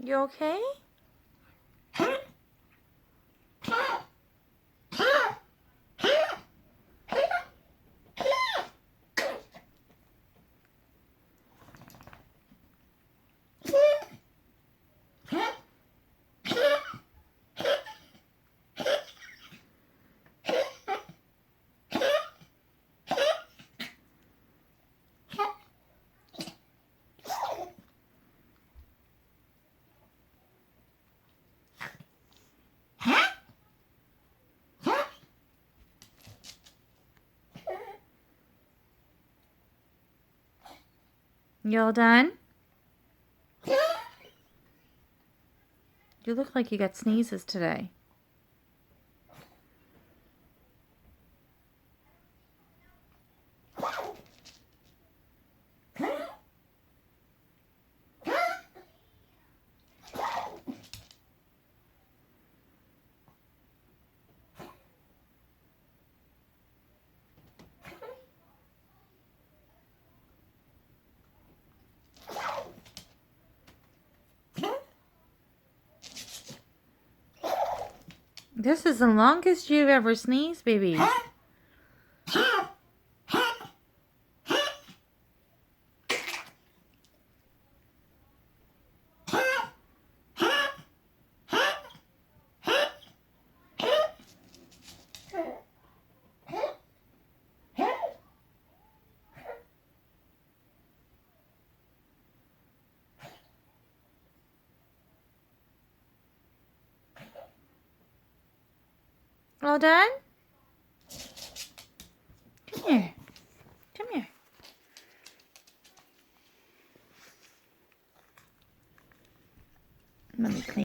You okay? You all done? You look like you got sneezes today. This is the longest you've ever sneezed, baby. All done? Come here. Come here. Let me clean.